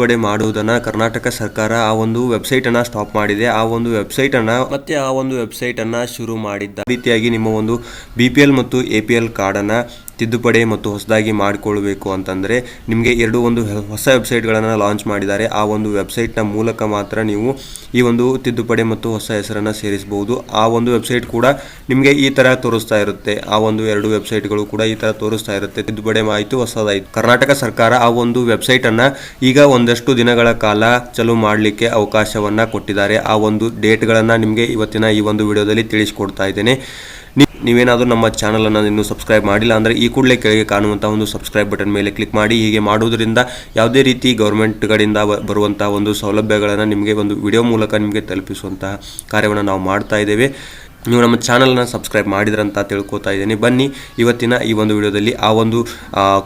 ಬಿಡುಗಡೆ ಮಾಡುವುದನ್ನು ಕರ್ನಾಟಕ ಸರ್ಕಾರ ಆ ಒಂದು ವೆಬ್ಸೈಟನ್ನು ಸ್ಟಾಪ್ ಮಾಡಿದೆ. ಆ ಒಂದು ವೆಬ್ಸೈಟನ್ನು ಶುರು ಮಾಡಿದ್ದ ರೀತಿಯಾಗಿ ನಿಮ್ಮ ಒಂದು BPL ಮತ್ತು APL ಕಾರ್ಡನ್ನು ತಿದ್ದುಪಡಿ ಮತ್ತು ಹೊಸದಾಗಿ ಮಾಡಿಕೊಳ್ಳಬೇಕು ಅಂತಂದರೆ ನಿಮಗೆ ಒಂದು ಹೊಸ ವೆಬ್ಸೈಟ್ಗಳನ್ನು ಲಾಂಚ್ ಮಾಡಿದ್ದಾರೆ. ಆ ಒಂದು ವೆಬ್ಸೈಟ್ನ ಮೂಲಕ ಮಾತ್ರ ನೀವು ಈ ಒಂದು ತಿದ್ದುಪಡಿ ಮತ್ತು ಹೊಸ ಹೆಸರನ್ನು ಸೇರಿಸಬಹುದು. ಆ ಒಂದು ವೆಬ್ಸೈಟ್ ಕೂಡ ನಿಮಗೆ ಈ ಥರ ತೋರಿಸ್ತಾ ಇರುತ್ತೆ. ಆ ಒಂದು 2 ವೆಬ್ಸೈಟ್ಗಳು ಕೂಡ ಈ ಥರ ತೋರಿಸ್ತಾ ಇರುತ್ತೆ. ತಿದ್ದುಪಡಿ ಆಯಿತು, ಹೊಸದಾಯಿತು. ಕರ್ನಾಟಕ ಸರ್ಕಾರ ಆ ಒಂದು ವೆಬ್ಸೈಟನ್ನು ಈಗ ಒಂದಷ್ಟು ದಿನಗಳ ಕಾಲ ಚಾಲೂ ಮಾಡಲಿಕ್ಕೆ ಅವಕಾಶವನ್ನು ಕೊಟ್ಟಿದ್ದಾರೆ. ಆ ಒಂದು ಡೇಟ್ಗಳನ್ನು ನಿಮಗೆ ಇವತ್ತಿನ ಈ ಒಂದು ವಿಡಿಯೋದಲ್ಲಿ ತಿಳಿಸ್ಕೊಡ್ತಾ ಇದ್ದೇನೆ. ನೀವೇನಾದರೂ ನಮ್ಮ ಚಾನಲನ್ನು ಇನ್ನೂ ಸಬ್ಸ್ಕ್ರೈಬ್ ಮಾಡಿಲ್ಲ ಅಂದರೆ ಈ ಕೂಡಲೇ ಕೆಳಗೆ ಕಾಣುವಂಥ ಒಂದು ಸಬ್ಸ್ಕ್ರೈಬ್ ಬಟನ್ ಮೇಲೆ ಕ್ಲಿಕ್ ಮಾಡಿ. ಹೀಗೆ ಮಾಡುವುದರಿಂದ ಯಾವುದೇ ರೀತಿ ಗೌರ್ಮೆಂಟ್ಗಳಿಂದ ಬರುವಂಥ ಒಂದು ಸೌಲಭ್ಯಗಳನ್ನು ನಿಮಗೆ ಒಂದು ವಿಡಿಯೋ ಮೂಲಕ ನಿಮಗೆ ತಲುಪಿಸುವಂತಹ ಕಾರ್ಯವನ್ನು ನಾವು ಮಾಡ್ತಾ ಇದ್ದೇವೆ. ನೀವು ನಮ್ಮ ಚಾನಲನ್ನು ಸಬ್ಸ್ಕ್ರೈಬ್ ಮಾಡಿದ್ರಂತ ತಿಳ್ಕೊತಾ ಇದ್ದೀನಿ. ಬನ್ನಿ ಇವತ್ತಿನ ಈ ಒಂದು ವಿಡಿಯೋದಲ್ಲಿ ಆ ಒಂದು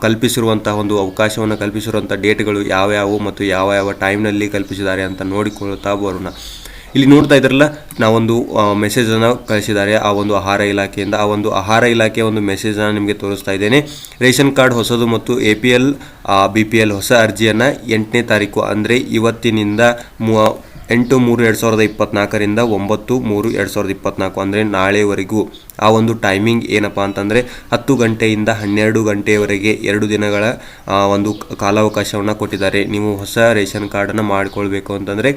ಕಲ್ಪಿಸಿರುವಂಥ ಒಂದು ಅವಕಾಶವನ್ನು ಕಲ್ಪಿಸಿರುವಂಥ ಡೇಟ್ಗಳು ಯಾವ್ಯಾವು ಮತ್ತು ಯಾವ ಟೈಮ್ನಲ್ಲಿ ಕಲ್ಪಿಸಿದ್ದಾರೆ ಅಂತ ನೋಡಿಕೊಳ್ತಾ ಬರೋಣ. ಇಲ್ಲಿ ನೋಡ್ತಾ ಇದ್ರಲ್ಲ, ನಾವೊಂದು ಮೆಸೇಜನ್ನು ಕಳಿಸಿದ್ದಾರೆ ಆ ಒಂದು ಆಹಾರ ಇಲಾಖೆಯಿಂದ. ಆ ಒಂದು ಆಹಾರ ಇಲಾಖೆಯ ಒಂದು ಮೆಸೇಜನ್ನು ನಿಮಗೆ ತೋರಿಸ್ತಾ ಇದ್ದೇನೆ. ರೇಷನ್ ಕಾರ್ಡ್ ಹೊಸದು ಮತ್ತು APL BPL ಹೊಸ ಅರ್ಜಿಯನ್ನು 8ನೇ ತಾರೀಕು ಅಂದರೆ ಇವತ್ತಿನಿಂದ 8/3/2024ರಿಂದ 9/3/2024 ಅಂದರೆ ನಾಳೆವರೆಗೂ ಆ ಒಂದು ಟೈಮಿಂಗ್ ಏನಪ್ಪ ಅಂತಂದರೆ 10 ಗಂಟೆಯಿಂದ 12 ಗಂಟೆಯವರೆಗೆ 2 ದಿನಗಳ ಒಂದು ಕಾಲಾವಕಾಶವನ್ನು ಕೊಟ್ಟಿದ್ದಾರೆ. ನೀವು ಹೊಸ ರೇಷನ್ ಕಾರ್ಡನ್ನು ಮಾಡಿಕೊಳ್ಬೇಕು ಅಂತಂದರೆ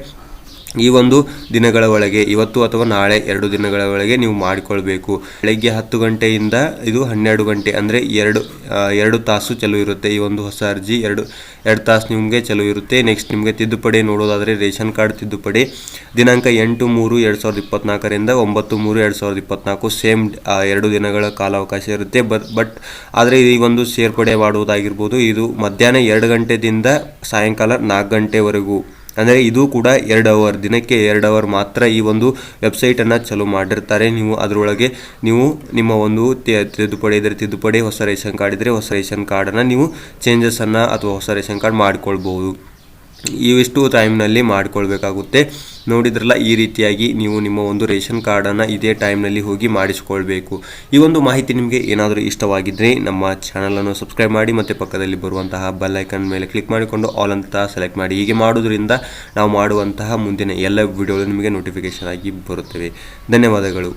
ಈ ಒಂದು ದಿನಗಳ ಒಳಗೆ, ಇವತ್ತು ಅಥವಾ ನಾಳೆ 2 ದಿನಗಳ ಒಳಗೆ ನೀವು ಮಾಡಿಕೊಳ್ಬೇಕು. ಬೆಳಗ್ಗೆ 10 ಗಂಟೆಯಿಂದ ಇದು 12 ಗಂಟೆ ಅಂದರೆ 2 ತಾಸು ಚಲೋ ಇರುತ್ತೆ. ಈ ಒಂದು ಹೊಸ ಅರ್ಜಿ 2 ತಾಸು ನಿಮಗೆ ಚಲೋ ಇರುತ್ತೆ. ನೆಕ್ಸ್ಟ್ ನಿಮಗೆ ತಿದ್ದುಪಡಿ ನೋಡೋದಾದರೆ ರೇಷನ್ ಕಾರ್ಡ್ ತಿದ್ದುಪಡಿ ದಿನಾಂಕ 8/3/2024ರಿಂದ 9/3/2024 ಸೇಮ್ 2 ದಿನಗಳ ಕಾಲಾವಕಾಶ ಇರುತ್ತೆ. ಬಟ್ ಆದರೆ ಈ ಒಂದು ಸೇರ್ಪಡೆ ಮಾಡುವುದಾಗಿರ್ಬೋದು, ಇದು ಮಧ್ಯಾಹ್ನ 2 ಗಂಟೆದಿಂದ ಸಾಯಂಕಾಲ 4 ಗಂಟೆವರೆಗೂ, ಅಂದರೆ ಇದು ಕೂಡ 2 ಅವರ್, ದಿನಕ್ಕೆ 2 ಅವರ್ ಮಾತ್ರ ಈ ಒಂದು ವೆಬ್ಸೈಟನ್ನು ಚಾಲೂ ಮಾಡಿರ್ತಾರೆ. ನೀವು ಅದರೊಳಗೆ ನೀವು ನಿಮ್ಮ ಒಂದು ತಿದ್ದುಪಡಿ ಇದ್ದರೆ ತಿದ್ದುಪಡಿ, ಹೊಸ ರೇಷನ್ ಕಾರ್ಡ್ ಇದ್ದರೆ ಹೊಸ ರೇಷನ್ ಕಾರ್ಡನ್ನು ನೀವು ಚೇಂಜಸನ್ನು ಅಥವಾ ಹೊಸ ರೇಷನ್ ಕಾರ್ಡ್ ಮಾಡಿಕೊಳ್ಬೋದು. ಇವಿಷ್ಟು ಟೈಮ್ನಲ್ಲಿ ಮಾಡಿಕೊಳ್ಬೇಕಾಗುತ್ತೆ. ನೋಡಿದ್ರಲ್ಲ, ಈ ರೀತಿಯಾಗಿ ನೀವು ನಿಮ್ಮ ಒಂದು ರೇಷನ್ ಕಾರ್ಡನ್ನು ಇದೇ ಟೈಮ್ನಲ್ಲಿ ಹೋಗಿ ಮಾಡಿಸ್ಕೊಳ್ಬೇಕು. ಈ ಒಂದು ಮಾಹಿತಿ ನಿಮಗೆ ಏನಾದರೂ ಇಷ್ಟವಾಗಿದ್ದರೆ ನಮ್ಮ ಚಾನಲನ್ನು ಸಬ್ಸ್ಕ್ರೈಬ್ ಮಾಡಿ ಮತ್ತು ಪಕ್ಕದಲ್ಲಿ ಬರುವಂತಹ ಬೆಲ್ ಐಕನ್ ಮೇಲೆ ಕ್ಲಿಕ್ ಮಾಡಿಕೊಂಡು ಆಲ್ ಅಂತ ಸೆಲೆಕ್ಟ್ ಮಾಡಿ. ಹೀಗೆ ಮಾಡೋದ್ರಿಂದ ನಾವು ಮಾಡುವಂತಹ ಮುಂದಿನ ಎಲ್ಲ ವಿಡಿಯೋಗಳು ನಿಮಗೆ ನೋಟಿಫಿಕೇಷನ್ ಆಗಿ ಬರುತ್ತವೆ. ಧನ್ಯವಾದಗಳು.